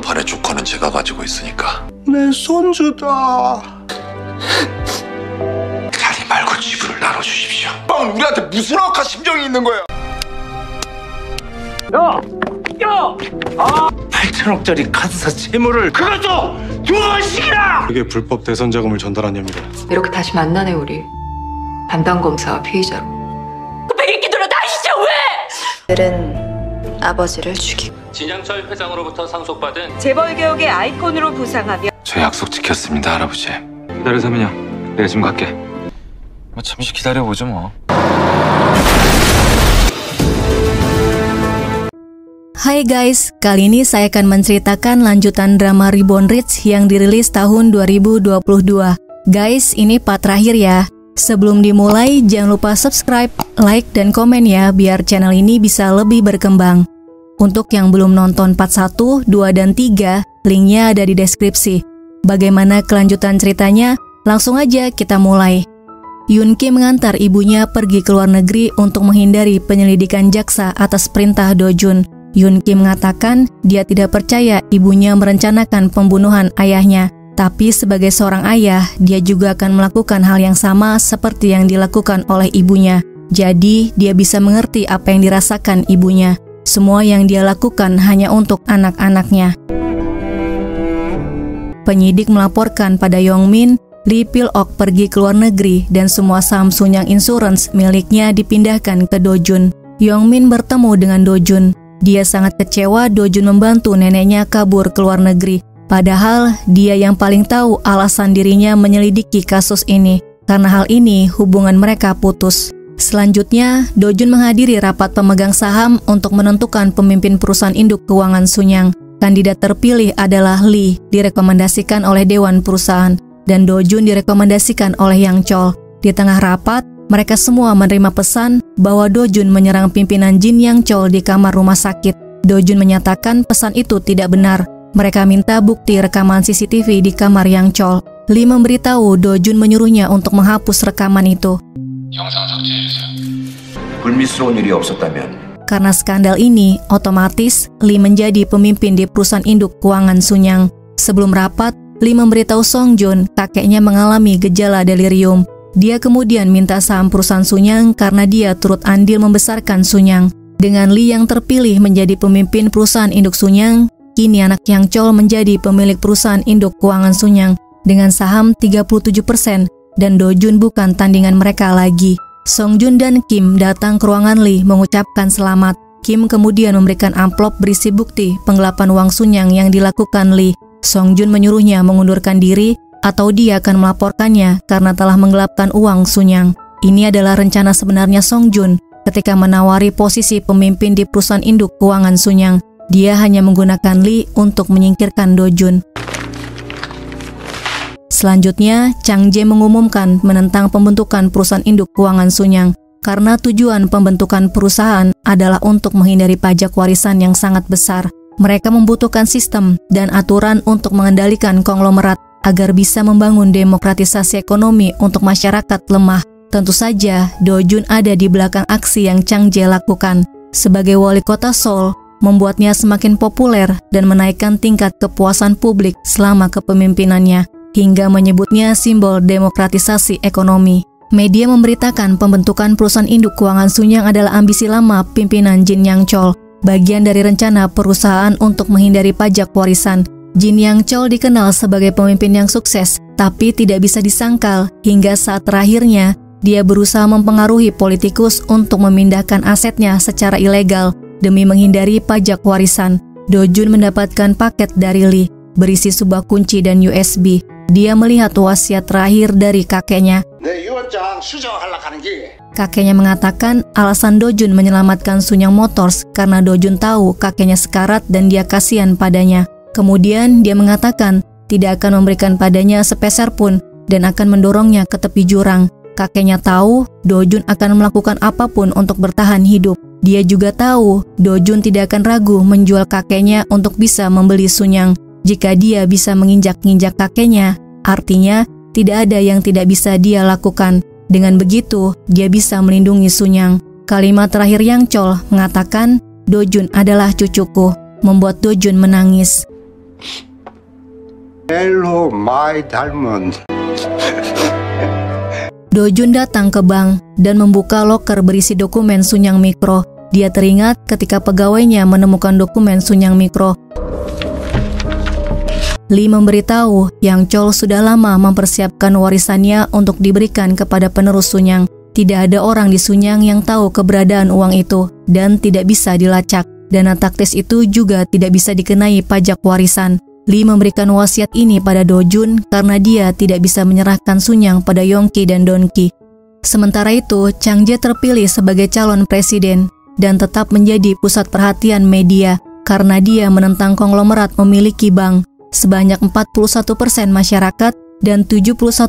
반의 조커는 제가 가지고 있으니까. 내 손주다. 자리 말고 지분을 나눠주십시오. 빵 우리한테 무슨 억한 심정이 있는 거야? 8천억짜리 카드사 채무를 그것도 2번씩이나! 이게 불법 대선 자금을 전달한 혐의다. 이렇게 다시 만나네 우리. 담당검사와 피의자로. 백일기도로 다시죠 왜? 들은 아버지를 죽이고 진양철 회장으로부터 상속받은 재벌개혁의 아이콘으로 부상하며 저 약속 지켰습니다, 할아버지. 기다려 세민아, 내가 지금 갈게. 잠시 기다려보죠 뭐. Hai guys, kali ini saya akan menceritakan lanjutan drama Reborn Rich yang dirilis tahun 2022. Guys, ini part terakhir ya. Sebelum dimulai, jangan lupa subscribe, like, dan komen ya, biar channel ini bisa lebih berkembang. Untuk yang belum nonton part 1, 2, dan 3, linknya ada di deskripsi. Bagaimana kelanjutan ceritanya? Langsung aja kita mulai. Yoon Kim mengantar ibunya pergi ke luar negeri untuk menghindari penyelidikan jaksa atas perintah Do Jun. Yoon Kim mengatakan dia tidak percaya ibunya merencanakan pembunuhan ayahnya. Tapi sebagai seorang ayah, dia juga akan melakukan hal yang sama seperti yang dilakukan oleh ibunya. Jadi, dia bisa mengerti apa yang dirasakan ibunya. Semua yang dia lakukan hanya untuk anak-anaknya. Penyidik melaporkan pada Yong Min, Lee Pil-ok pergi ke luar negeri dan semua saham Sunyang Insurance miliknya dipindahkan ke Do Jun. Yong Min bertemu dengan Do Jun. Dia sangat kecewa Do Jun membantu neneknya kabur ke luar negeri. Padahal dia yang paling tahu alasan dirinya menyelidiki kasus ini. Karena hal ini hubungan mereka putus. Selanjutnya, Do Jun menghadiri rapat pemegang saham untuk menentukan pemimpin perusahaan induk keuangan Sunyang. Kandidat terpilih adalah Lee, direkomendasikan oleh Dewan Perusahaan, dan Do Jun direkomendasikan oleh Yang Chol. Di tengah rapat, mereka semua menerima pesan bahwa Do Jun menyerang pimpinan Jin Yang Chol di kamar rumah sakit. Do Jun menyatakan pesan itu tidak benar. Mereka minta bukti rekaman CCTV di kamar Yang Chol. Lee memberitahu Do Jun menyuruhnya untuk menghapus rekaman itu. 불미스러운 일이 없었다면 Karena skandal ini, otomatis Lee menjadi pemimpin di perusahaan induk keuangan Sunyang. Sebelum rapat, Lee memberitahu Song Joon kakeknya mengalami gejala delirium. Dia kemudian minta saham perusahaan Sunyang karena dia turut andil membesarkan Sunyang. Dengan Lee yang terpilih menjadi pemimpin perusahaan induk Sunyang, kini anak Yang Chol menjadi pemilik perusahaan induk keuangan Sunyang dengan saham 37% dan Do Jun bukan tandingan mereka lagi. Song Joon dan Kim datang ke ruangan Lee mengucapkan selamat. Kim kemudian memberikan amplop berisi bukti penggelapan uang Sunyang yang dilakukan Lee. Song Joon menyuruhnya mengundurkan diri atau dia akan melaporkannya karena telah menggelapkan uang Sunyang. Ini adalah rencana sebenarnya Song Joon ketika menawari posisi pemimpin di perusahaan induk keuangan Sunyang. Dia hanya menggunakan Lee untuk menyingkirkan Do Jun. Selanjutnya, Chang Jae mengumumkan menentang pembentukan perusahaan induk keuangan Sunyang karena tujuan pembentukan perusahaan adalah untuk menghindari pajak warisan yang sangat besar. Mereka membutuhkan sistem dan aturan untuk mengendalikan konglomerat agar bisa membangun demokratisasi ekonomi untuk masyarakat lemah. Tentu saja, Do Jun ada di belakang aksi yang Chang Jae lakukan. Sebagai wali kota Seoul, membuatnya semakin populer dan menaikkan tingkat kepuasan publik selama kepemimpinannya, hingga menyebutnya simbol demokratisasi ekonomi. Media memberitakan pembentukan perusahaan induk keuangan Sunyang adalah ambisi lama pimpinan Jin Yang Chol, bagian dari rencana perusahaan untuk menghindari pajak warisan. Jin Yang Chol dikenal sebagai pemimpin yang sukses, tapi tidak bisa disangkal hingga saat terakhirnya dia berusaha mempengaruhi politikus untuk memindahkan asetnya secara ilegal demi menghindari pajak warisan. Do Jun mendapatkan paket dari Lee berisi sebuah kunci dan USB. Dia melihat wasiat terakhir dari kakeknya. Kakeknya mengatakan alasan Do Jun menyelamatkan Sunyang Motors karena Do Jun tahu kakeknya sekarat dan dia kasihan padanya. Kemudian dia mengatakan tidak akan memberikan padanya sepeser pun dan akan mendorongnya ke tepi jurang. Kakeknya tahu Do Jun akan melakukan apapun untuk bertahan hidup. Dia juga tahu Do Jun tidak akan ragu menjual kakeknya untuk bisa membeli Sunyang. Jika dia bisa menginjak-injak kakeknya, artinya tidak ada yang tidak bisa dia lakukan. Dengan begitu, dia bisa melindungi Sunyang. Kalimat terakhir Yang Chol mengatakan, Do Jun adalah cucuku, membuat Do Jun menangis. 헬로 마이 닮은 Do-jun datang ke bank dan membuka loker berisi dokumen Sun Yang Mikro. Dia teringat ketika pegawainya menemukan dokumen Sun Yang Mikro. Lee memberitahu Yang Chol sudah lama mempersiapkan warisannya untuk diberikan kepada penerus Sun Yang. Tidak ada orang di Sun Yang yang tahu keberadaan uang itu dan tidak bisa dilacak. Dana taktis itu juga tidak bisa dikenai pajak warisan. Lee memberikan wasiat ini pada Do-jun karena dia tidak bisa menyerahkan Sun Yang pada Yongki dan Don-ki. Sementara itu, Chang Jae terpilih sebagai calon presiden dan tetap menjadi pusat perhatian media karena dia menentang konglomerat memiliki bank. Sebanyak 41% masyarakat dan 71%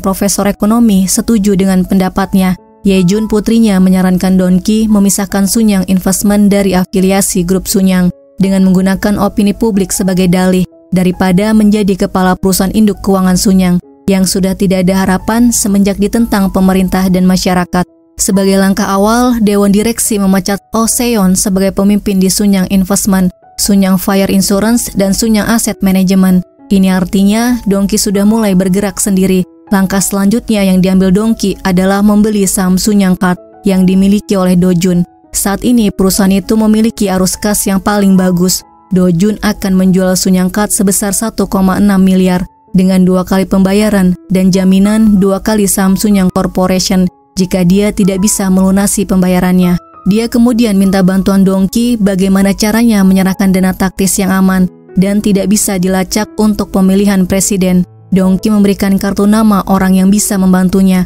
profesor ekonomi setuju dengan pendapatnya. Ye-jun putrinya menyarankan Don-ki memisahkan Sun Yang Investment dari afiliasi grup Sun Yang dengan menggunakan opini publik sebagai dalih daripada menjadi kepala perusahaan induk keuangan Sun yang sudah tidak ada harapan semenjak ditentang pemerintah dan masyarakat. Sebagai langkah awal, Dewan Direksi memecat Oh Seon sebagai pemimpin di Sun Yang Investment, Sun Yang Fire Insurance, dan Sun Yang Asset Management. Ini artinya Dongki sudah mulai bergerak sendiri. Langkah selanjutnya yang diambil Dongki adalah membeli saham Sun Yang Card yang dimiliki oleh Do-jun. Saat ini perusahaan itu memiliki arus kas yang paling bagus. Do-jun akan menjual Sun Yang Card sebesar 1,6 miliar dengan 2 kali pembayaran dan jaminan 2 kali saham Sun Yang Corporation jika dia tidak bisa melunasi pembayarannya. Dia kemudian minta bantuan Dongki bagaimana caranya menyerahkan dana taktis yang aman dan tidak bisa dilacak untuk pemilihan presiden. Dongki memberikan kartu nama orang yang bisa membantunya.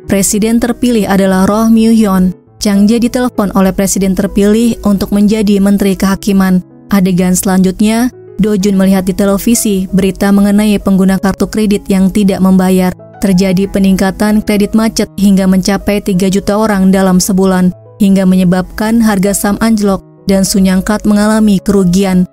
Presiden terpilih adalah Roh Moo-hyun. Chang Jae ditelepon oleh presiden terpilih untuk menjadi menteri kehakiman. Adegan selanjutnya, Do-jun melihat di televisi berita mengenai pengguna kartu kredit yang tidak membayar. Terjadi peningkatan kredit macet hingga mencapai 3 juta orang dalam sebulan, hingga menyebabkan harga saham anjlok dan Sun Yang Card mengalami kerugian.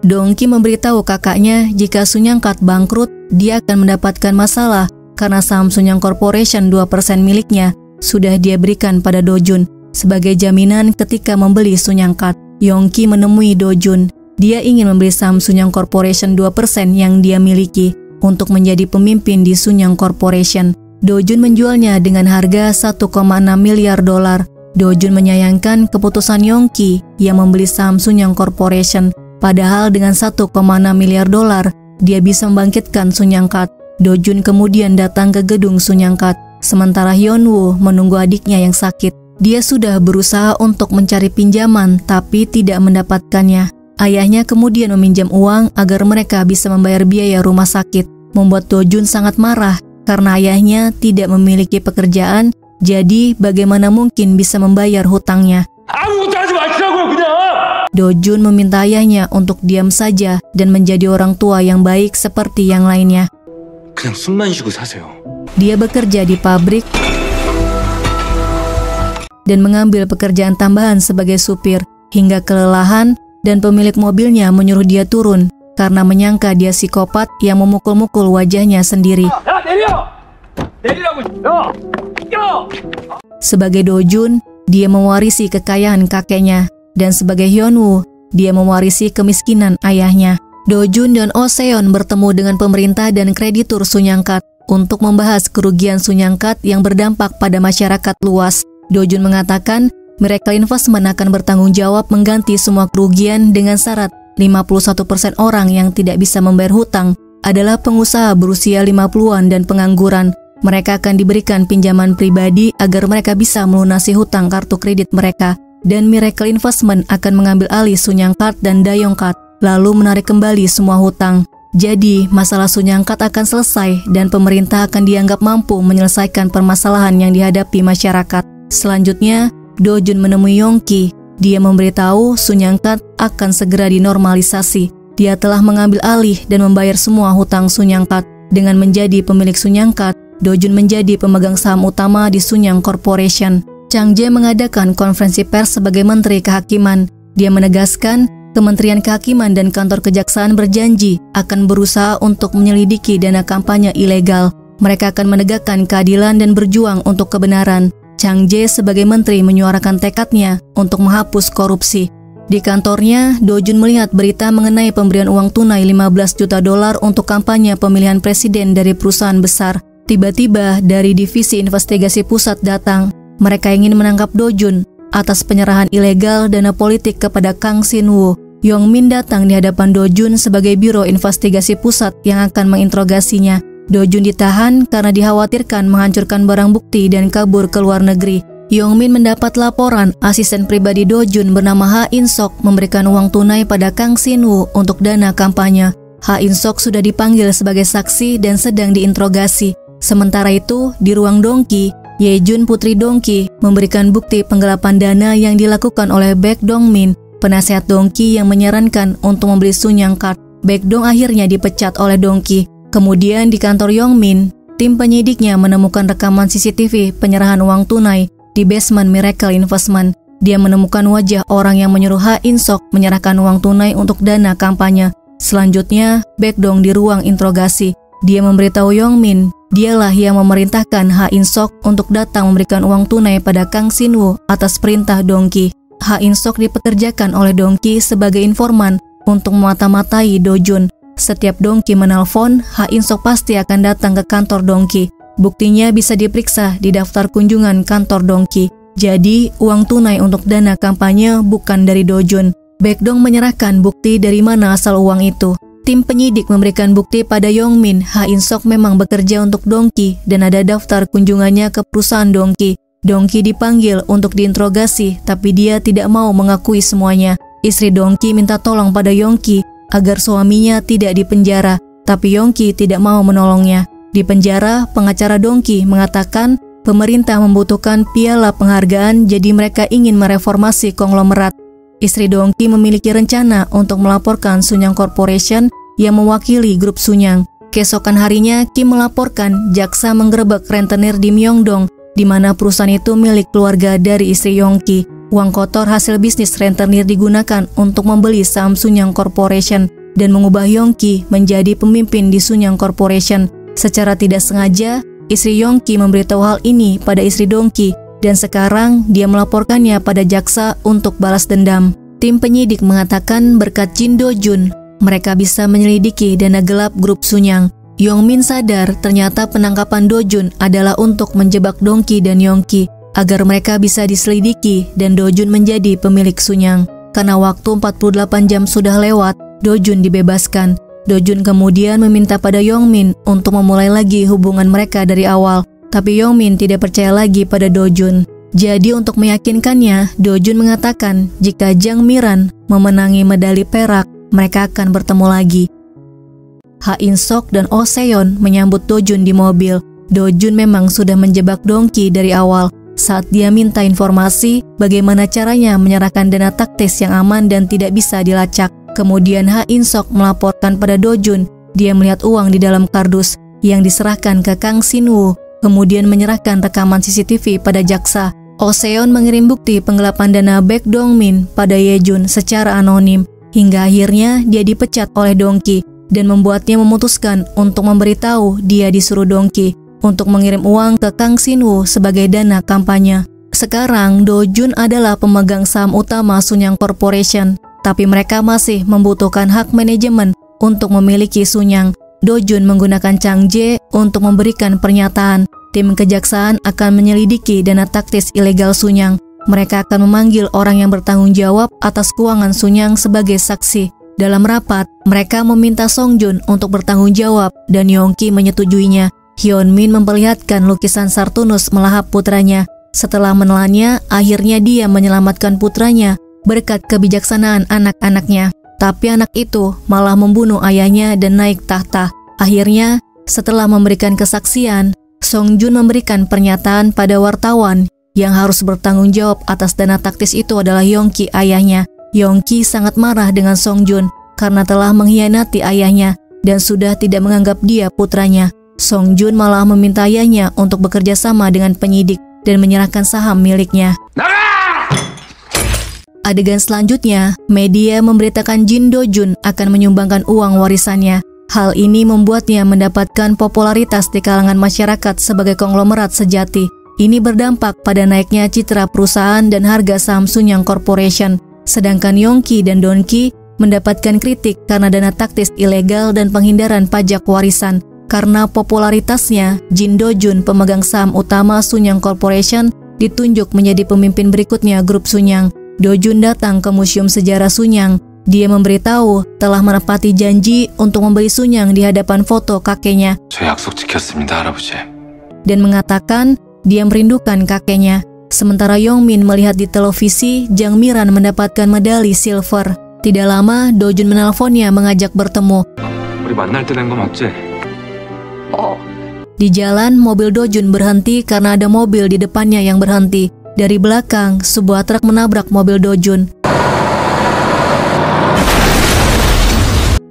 Dongki memberitahu kakaknya jika Sun Yang Card bangkrut, dia akan mendapatkan masalah karena saham Sun Yang Corporation 2% miliknya sudah dia berikan pada Do-jun sebagai jaminan ketika membeli Sun Yang Card. Yongki menemui Do-jun. Dia ingin membeli saham Sun Yang Corporation 2% yang dia miliki untuk menjadi pemimpin di Sun Yang Corporation. Do-jun menjualnya dengan harga 1,6 miliar dolar. Do-jun menyayangkan keputusan Yongki yang membeli saham Sun Yang Corporation. Padahal dengan 1,6 miliar dolar, dia bisa membangkitkan Sun Yang Card. Do-jun kemudian datang ke gedung Sun Yang Card, sementara Hyun-woo menunggu adiknya yang sakit. Dia sudah berusaha untuk mencari pinjaman, tapi tidak mendapatkannya. Ayahnya kemudian meminjam uang agar mereka bisa membayar biaya rumah sakit, membuat Do-jun sangat marah karena ayahnya tidak memiliki pekerjaan, jadi bagaimana mungkin bisa membayar hutangnya. Do-jun meminta ayahnya untuk diam saja dan menjadi orang tua yang baik seperti yang lainnya. 그냥 숨만 쉬고 사세요. Dia bekerja di pabrik dan mengambil pekerjaan tambahan sebagai supir hingga kelelahan dan pemilik mobilnya menyuruh dia turun karena menyangka dia psikopat yang memukul-mukul wajahnya sendiri. Sebagai Do-jun, dia mewarisi kekayaan kakeknya, dan sebagai Hyun-woo, dia mewarisi kemiskinan ayahnya. Do-jun dan Oh Seon bertemu dengan pemerintah dan kreditur Sun Yang Card untuk membahas kerugian Sun Yang Card yang berdampak pada masyarakat luas. Do-jun mengatakan Miracle Investment akan bertanggung jawab mengganti semua kerugian dengan syarat 51% orang yang tidak bisa membayar hutang adalah pengusaha berusia 50-an dan pengangguran. Mereka akan diberikan pinjaman pribadi agar mereka bisa melunasi hutang kartu kredit mereka, dan Miracle Investment akan mengambil alih Sun Yang Card dan Daeyoung Card, lalu menarik kembali semua hutang. Jadi, masalah Sun Yang Card akan selesai dan pemerintah akan dianggap mampu menyelesaikan permasalahan yang dihadapi masyarakat. Selanjutnya, Do-jun menemui Yongki. Dia memberitahu Sun Yang Card akan segera dinormalisasi. Dia telah mengambil alih dan membayar semua hutang Sun Yang Card. Dengan menjadi pemilik Sun Yang Card, Do-jun menjadi pemegang saham utama di Sun Yang Corporation. Chang Jae mengadakan konferensi pers sebagai Menteri Kehakiman. Dia menegaskan Kementerian Kehakiman dan Kantor Kejaksaan berjanji akan berusaha untuk menyelidiki dana kampanye ilegal. Mereka akan menegakkan keadilan dan berjuang untuk kebenaran. Chang Jae sebagai menteri menyuarakan tekadnya untuk menghapus korupsi. Di kantornya, Do Jun melihat berita mengenai pemberian uang tunai 15 juta dolar untuk kampanye pemilihan presiden dari perusahaan besar. Tiba-tiba dari divisi investigasi pusat datang. Mereka ingin menangkap Do Jun atas penyerahan ilegal dana politik kepada Kang Sin-woo. Yong Min datang di hadapan Do Jun sebagai biro investigasi pusat yang akan menginterogasinya. Do Jun ditahan karena dikhawatirkan menghancurkan barang bukti dan kabur ke luar negeri. Yong Min mendapat laporan asisten pribadi Do Jun bernama Ha In Sok memberikan uang tunai pada Kang Sin-woo untuk dana kampanye. Ha In Sok sudah dipanggil sebagai saksi dan sedang diinterogasi. Sementara itu, di ruang Dongki, Ye Jun putri Dongki memberikan bukti penggelapan dana yang dilakukan oleh Baek Dong Min, penasehat Dongki yang menyarankan untuk membeli Sunyang Card. Baek Dong akhirnya dipecat oleh Dongki. Kemudian di kantor Yong Min, tim penyidiknya menemukan rekaman CCTV penyerahan uang tunai di basement Miracle Investment. Dia menemukan wajah orang yang menyuruh Ha In Sok menyerahkan uang tunai untuk dana kampanye. Selanjutnya, Baek Dong di ruang interogasi. Dia memberitahu Yong Min, dialah yang memerintahkan Ha In Sok untuk datang memberikan uang tunai pada Kang Sin-woo atas perintah Dongki. Ha In Sok dipekerjakan oleh Dongki sebagai informan untuk memata-matai Do Jun. Setiap Dongki menelpon, Ha In Sok pasti akan datang ke kantor Dongki. Buktinya bisa diperiksa di daftar kunjungan kantor Dongki. Jadi, uang tunai untuk dana kampanye bukan dari Do Jun. Baek Dong menyerahkan bukti dari mana asal uang itu. Tim penyidik memberikan bukti pada Yong Min. Ha In Sok memang bekerja untuk Dongki dan ada daftar kunjungannya ke perusahaan Dongki. Dongki dipanggil untuk diinterogasi, tapi dia tidak mau mengakui semuanya. Istri Dongki minta tolong pada Yongki agar suaminya tidak dipenjara, tapi Yongki tidak mau menolongnya. Di penjara, pengacara Dongki mengatakan pemerintah membutuhkan piala penghargaan, jadi mereka ingin mereformasi konglomerat. Istri Dongki memiliki rencana untuk melaporkan Sunyang Corporation yang mewakili grup Sunyang. Keesokan harinya, Kim melaporkan jaksa menggerebek rentenir di Myeongdong, di mana perusahaan itu milik keluarga dari istri Yongki. Uang kotor hasil bisnis rentenir digunakan untuk membeli saham Sunyang Corporation dan mengubah Yongki menjadi pemimpin di Sunyang Corporation. Secara tidak sengaja, istri Yongki memberitahu hal ini pada istri Dongki dan sekarang dia melaporkannya pada jaksa untuk balas dendam. Tim penyidik mengatakan berkat Jin Do Jun, mereka bisa menyelidiki dana gelap grup Sunyang. Yong Min sadar ternyata penangkapan Do Jun adalah untuk menjebak Dongki dan Yongki agar mereka bisa diselidiki dan Do Jun menjadi pemilik Sunyang. Karena waktu 48 jam sudah lewat, Do Jun dibebaskan. Do Jun kemudian meminta pada Yong Min untuk memulai lagi hubungan mereka dari awal, tapi Yong Min tidak percaya lagi pada Do Jun. Jadi untuk meyakinkannya, Do Jun mengatakan jika Jang Miran memenangi medali perak, mereka akan bertemu lagi. Ha In Sok dan Oh Seon menyambut Do Jun di mobil. Do Jun memang sudah menjebak Dongki dari awal saat dia minta informasi bagaimana caranya menyerahkan dana taktis yang aman dan tidak bisa dilacak. Kemudian Ha In Sok melaporkan pada Do Jun, dia melihat uang di dalam kardus yang diserahkan ke Kang Sin-woo, kemudian menyerahkan rekaman CCTV pada jaksa. Oh Seon mengirim bukti penggelapan dana Baek Dong Min pada Ye Jun secara anonim, hingga akhirnya dia dipecat oleh Dongki dan membuatnya memutuskan untuk memberitahu dia disuruh Dongki untuk mengirim uang ke Kang Sin-woo sebagai dana kampanye. Sekarang Do Jun adalah pemegang saham utama Sunyang Corporation, tapi mereka masih membutuhkan hak manajemen untuk memiliki Sunyang. Do Jun menggunakan Chang Jae untuk memberikan pernyataan. Tim kejaksaan akan menyelidiki dana taktis ilegal Sunyang. Mereka akan memanggil orang yang bertanggung jawab atas keuangan Sunyang sebagai saksi. Dalam rapat, mereka meminta Song Jun untuk bertanggung jawab dan Yongki menyetujuinya. Hyun Min memperlihatkan lukisan Sartunus melahap putranya. Setelah menelannya, akhirnya dia menyelamatkan putranya berkat kebijaksanaan anak-anaknya. Tapi anak itu malah membunuh ayahnya dan naik tahta. Akhirnya, setelah memberikan kesaksian, Song Jun memberikan pernyataan pada wartawan yang harus bertanggung jawab atas dana taktis itu adalah Yongki ayahnya. Yongki sangat marah dengan Song Jun karena telah mengkhianati ayahnya dan sudah tidak menganggap dia putranya. Song Jun malah meminta ayahnya untuk bekerja sama dengan penyidik dan menyerahkan saham miliknya. Adegan selanjutnya, media memberitakan Jin Do Jun akan menyumbangkan uang warisannya. Hal ini membuatnya mendapatkan popularitas di kalangan masyarakat sebagai konglomerat sejati. Ini berdampak pada naiknya citra perusahaan dan harga saham Sunyang Corporation. Sedangkan Yongki dan Donki mendapatkan kritik karena dana taktis ilegal dan penghindaran pajak warisan. Karena popularitasnya, Jin Do-jun, pemegang saham utama Sunyang Corporation, ditunjuk menjadi pemimpin berikutnya grup Sunyang. Do-jun datang ke Museum Sejarah Sunyang. Dia memberitahu telah menepati janji untuk membeli Sunyang di hadapan foto kakeknya 저 약속 지켰습니다, 할아버지. dan mengatakan dia merindukan kakeknya. Sementara Yongmin melihat di televisi Jang Miran mendapatkan medali silver. Tidak lama, Do-jun menelponnya mengajak bertemu. 우리 만날 때 된 거 맞지? Di jalan, mobil Do-jun berhenti karena ada mobil di depannya yang berhenti. Dari belakang, sebuah truk menabrak mobil Do-jun.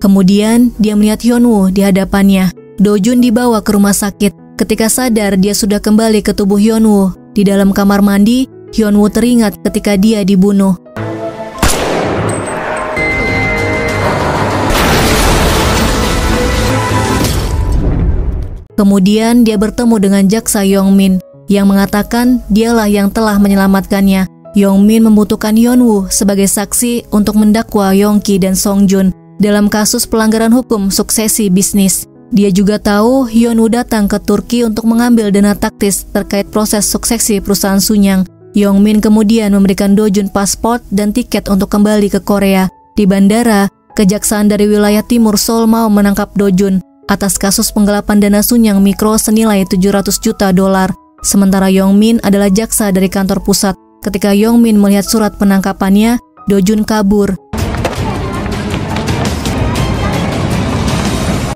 Kemudian, dia melihat Hyun-woo di hadapannya. Do-jun dibawa ke rumah sakit. Ketika sadar, dia sudah kembali ke tubuh Hyun-woo. Di dalam kamar mandi, Hyun-woo teringat ketika dia dibunuh. Kemudian dia bertemu dengan jaksa Yongmin yang mengatakan dialah yang telah menyelamatkannya. Yongmin membutuhkan Hyun-woo sebagai saksi untuk mendakwa Yongki dan Songjun dalam kasus pelanggaran hukum suksesi bisnis. Dia juga tahu Hyun-woo datang ke Turki untuk mengambil dana taktis terkait proses suksesi perusahaan Sunyang. Yongmin kemudian memberikan Do-jun paspor dan tiket untuk kembali ke Korea. Di bandara, kejaksaan dari wilayah timur Seoul mau menangkap Do-jun atas kasus penggelapan dana Sunyang Mikro senilai $700 juta. Sementara Yongmin adalah jaksa dari kantor pusat. Ketika Yongmin melihat surat penangkapannya, Do-jun kabur.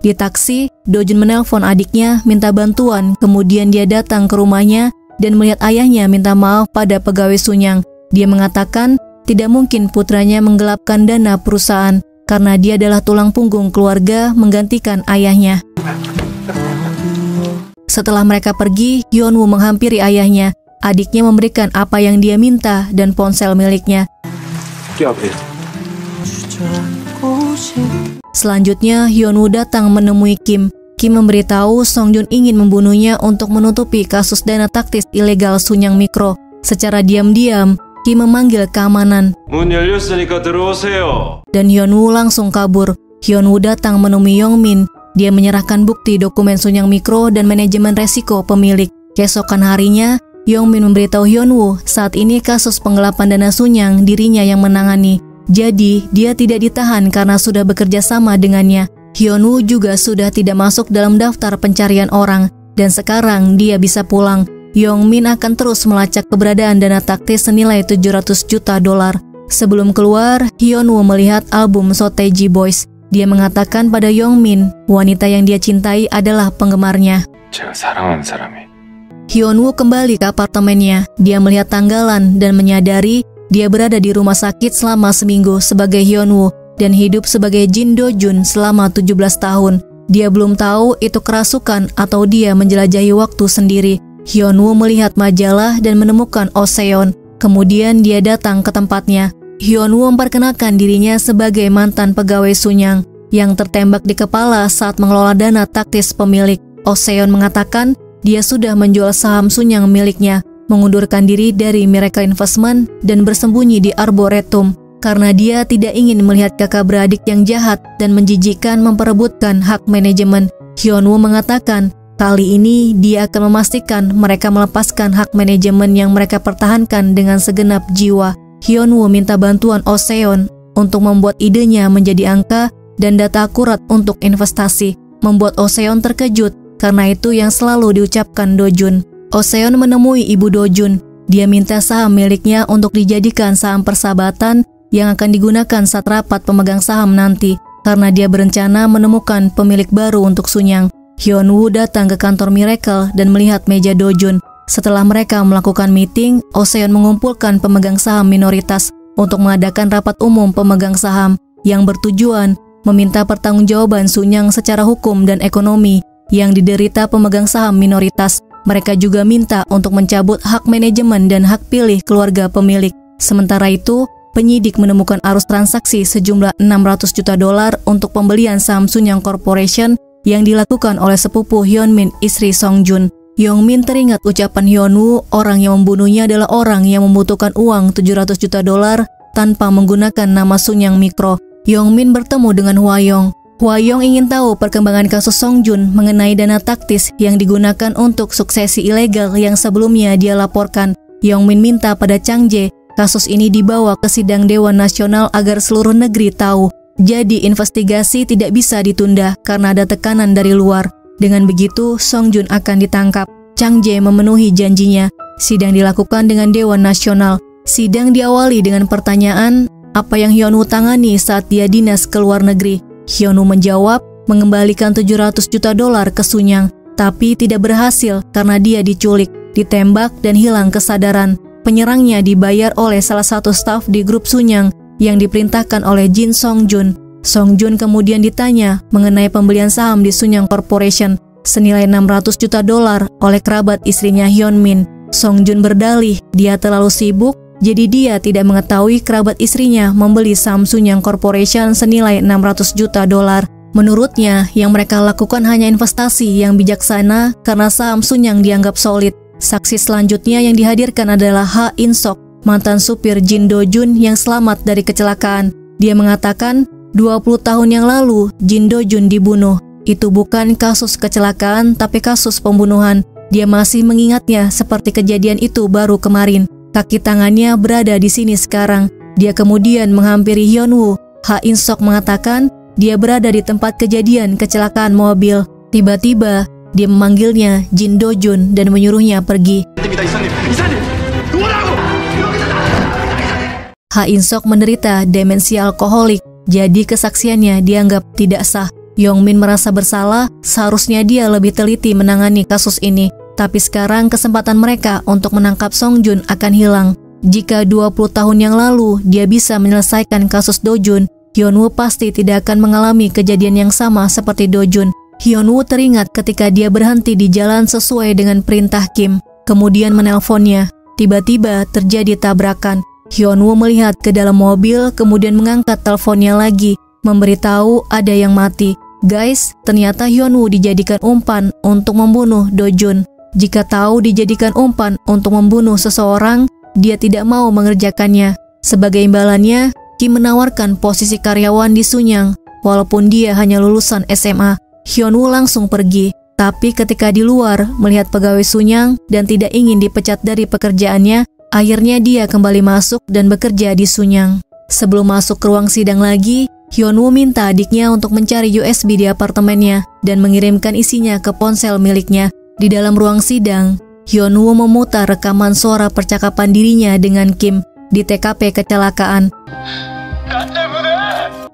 Di taksi, Do-jun menelpon adiknya minta bantuan, kemudian dia datang ke rumahnya dan melihat ayahnya minta maaf pada pegawai Sunyang. Dia mengatakan tidak mungkin putranya menggelapkan dana perusahaan karena dia adalah tulang punggung keluarga menggantikan ayahnya. Setelah mereka pergi, Hyun-woo menghampiri ayahnya. Adiknya memberikan apa yang dia minta dan ponsel miliknya. Selanjutnya, Hyun-woo datang menemui Kim. Kim memberitahu Songjun ingin membunuhnya untuk menutupi kasus dana taktis ilegal Sunyang Mikro. Secara diam-diam, Kim memanggil keamanan. 문 열렸으니까 들어오세요. Dan Hyun-woo langsung kabur. Hyun-woo datang menemui Yongmin. Dia menyerahkan bukti dokumen Sunyang Mikro dan manajemen resiko pemilik. Keesokan harinya, Yongmin memberitahu Hyun-woo saat ini kasus penggelapan dana Sunyang dirinya yang menangani. Jadi, dia tidak ditahan karena sudah bekerja sama dengannya. Hyun-woo juga sudah tidak masuk dalam daftar pencarian orang. Dan sekarang dia bisa pulang. Yongmin akan terus melacak keberadaan dana taktis senilai $700 juta. Sebelum keluar, Hyun-woo melihat album Sotaeji Boys. Dia mengatakan pada Yongmin, wanita yang dia cintai adalah penggemarnya. 제가 사랑하는 사람이. Hyun-woo kembali ke apartemennya. Dia melihat tanggalan dan menyadari dia berada di rumah sakit selama seminggu sebagai Hyun-woo dan hidup sebagai Jin Do-jun selama 17 tahun. Dia belum tahu itu kerasukan atau dia menjelajahi waktu sendiri. Hyun-woo melihat majalah dan menemukan Oseon. Kemudian dia datang ke tempatnya. Hyun-woo memperkenalkan dirinya sebagai mantan pegawai Sunyang yang tertembak di kepala saat mengelola dana taktis pemilik. Oseon mengatakan dia sudah menjual saham Sunyang miliknya, mengundurkan diri dari Miracle Investment dan bersembunyi di Arboretum karena dia tidak ingin melihat kakak beradik yang jahat dan menjijikan memperebutkan hak manajemen. Hyun-woo mengatakan kali ini dia akan memastikan mereka melepaskan hak manajemen yang mereka pertahankan dengan segenap jiwa. Hyun-woo minta bantuan Oseon untuk membuat idenya menjadi angka dan data akurat untuk investasi, membuat Oseon terkejut karena itu yang selalu diucapkan Do-jun. Oseon menemui ibu Do-jun. Dia minta saham miliknya untuk dijadikan saham persahabatan yang akan digunakan saat rapat pemegang saham nanti karena dia berencana menemukan pemilik baru untuk Sunyang. Hyun-woo datang ke kantor Miracle dan melihat meja Do-jun. Setelah mereka melakukan meeting, Oseon mengumpulkan pemegang saham minoritas untuk mengadakan rapat umum pemegang saham yang bertujuan meminta pertanggungjawaban Sunyang secara hukum dan ekonomi yang diderita pemegang saham minoritas. Mereka juga minta untuk mencabut hak manajemen dan hak pilih keluarga pemilik. Sementara itu, penyidik menemukan arus transaksi sejumlah $600 juta untuk pembelian saham Sunyang Corporation yang dilakukan oleh sepupu Hyunmin, istri Songjun. Yongmin teringat ucapan Hyunwoo, orang yang membunuhnya adalah orang yang membutuhkan uang $700 juta tanpa menggunakan nama Sunyang Mikro. Yongmin bertemu dengan Hwayong. Hwayong ingin tahu perkembangan kasus Songjun mengenai dana taktis yang digunakan untuk suksesi ilegal yang sebelumnya dia laporkan. Yongmin minta pada Chang Jae kasus ini dibawa ke sidang Dewan Nasional agar seluruh negeri tahu. Jadi investigasi tidak bisa ditunda karena ada tekanan dari luar. Dengan begitu, Songjun akan ditangkap. Chang Jae memenuhi janjinya. Sidang dilakukan dengan Dewan Nasional. Sidang diawali dengan pertanyaan, apa yang Hyunwoo tangani saat dia dinas ke luar negeri? Hyunwoo menjawab, mengembalikan $700 juta ke Sunyang, tapi tidak berhasil karena dia diculik, ditembak dan hilang kesadaran. Penyerangnya dibayar oleh salah satu staf di grup Sunyang yang diperintahkan oleh Jin Songjun. Songjun kemudian ditanya mengenai pembelian saham di Sunyang Corporation senilai $600 juta oleh kerabat istrinya Hyunmin. Songjun berdalih dia terlalu sibuk, jadi dia tidak mengetahui kerabat istrinya membeli saham Sunyang Corporation senilai $600 juta. Menurutnya, yang mereka lakukan hanya investasi yang bijaksana karena saham Sunyang dianggap solid. Saksi selanjutnya yang dihadirkan adalah Ha In-sok, mantan supir Jin Do-jun yang selamat dari kecelakaan. Dia mengatakan, 20 tahun yang lalu, Jin Do-jun dibunuh. Itu bukan kasus kecelakaan, tapi kasus pembunuhan. Dia masih mengingatnya seperti kejadian itu baru kemarin. Kaki tangannya berada di sini sekarang. Dia kemudian menghampiri Hyunwoo. Ha In-sok mengatakan, dia berada di tempat kejadian kecelakaan mobil. Tiba-tiba, dia memanggilnya Jin Do-jun dan menyuruhnya pergi. Ha In-sok menderita demensi alkoholik. Jadi kesaksiannya dianggap tidak sah. Yongmin merasa bersalah, seharusnya dia lebih teliti menangani kasus ini. Tapi sekarang kesempatan mereka untuk menangkap Songjun akan hilang. Jika 20 tahun yang lalu dia bisa menyelesaikan kasus Do-jun, Hyunwoo pasti tidak akan mengalami kejadian yang sama seperti Do-jun. Hyunwoo teringat ketika dia berhenti di jalan sesuai dengan perintah Kim, kemudian menelponnya. Tiba-tiba terjadi tabrakan. Hyunwoo melihat ke dalam mobil, kemudian mengangkat teleponnya lagi, memberitahu ada yang mati. Guys, ternyata Hyunwoo dijadikan umpan untuk membunuh Do-jun. Jika tahu dijadikan umpan untuk membunuh seseorang, dia tidak mau mengerjakannya. Sebagai imbalannya, Kim menawarkan posisi karyawan di Sunyang, walaupun dia hanya lulusan SMA. Hyunwoo langsung pergi, tapi ketika di luar melihat pegawai Sunyang dan tidak ingin dipecat dari pekerjaannya, akhirnya dia kembali masuk dan bekerja di Sunyang. Sebelum masuk ke ruang sidang lagi, Hyunwoo minta adiknya untuk mencari USB di apartemennya dan mengirimkan isinya ke ponsel miliknya. Di dalam ruang sidang, Hyunwoo memutar rekaman suara percakapan dirinya dengan Kim di TKP kecelakaan.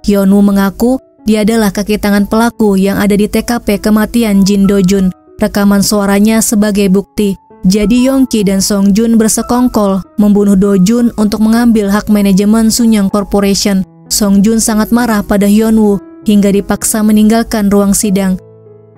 Hyunwoo mengaku dia adalah kaki tangan pelaku yang ada di TKP kematian Jin Do-jun. Rekaman suaranya sebagai bukti. Jadi Yongki dan Songjun bersekongkol membunuh Do-jun untuk mengambil hak manajemen Sunyang Corporation. Songjun sangat marah pada Hyunwoo hingga dipaksa meninggalkan ruang sidang.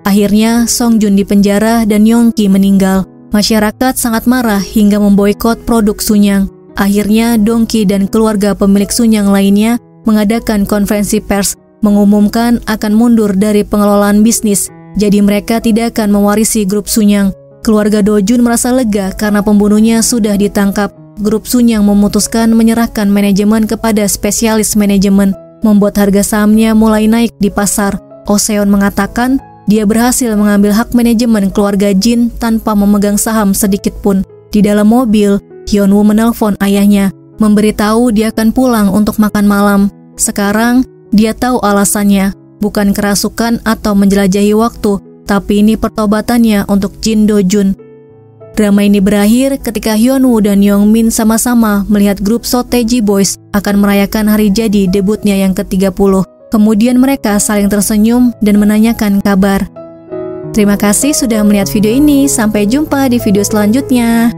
Akhirnya Songjun dipenjara dan Yongki meninggal. Masyarakat sangat marah hingga memboikot produk Sunyang. Akhirnya Dongki dan keluarga pemilik Sunyang lainnya mengadakan konferensi pers mengumumkan akan mundur dari pengelolaan bisnis. Jadi mereka tidak akan mewarisi grup Sunyang. Keluarga Do-jun merasa lega karena pembunuhnya sudah ditangkap. Grup Sunyang memutuskan menyerahkan manajemen kepada spesialis manajemen, membuat harga sahamnya mulai naik di pasar. Oh Seon mengatakan dia berhasil mengambil hak manajemen keluarga Jin tanpa memegang saham sedikit pun. Di dalam mobil, Hyunwoo menelpon ayahnya, memberitahu dia akan pulang untuk makan malam. Sekarang, dia tahu alasannya, bukan kerasukan atau menjelajahi waktu, tapi ini pertobatannya untuk Jin Do-jun. Drama ini berakhir ketika Hyunwoo dan Yongmin sama-sama melihat grup Sotaeji Boys akan merayakan hari jadi debutnya yang ke-30. Kemudian mereka saling tersenyum dan menanyakan kabar. Terima kasih sudah melihat video ini, sampai jumpa di video selanjutnya.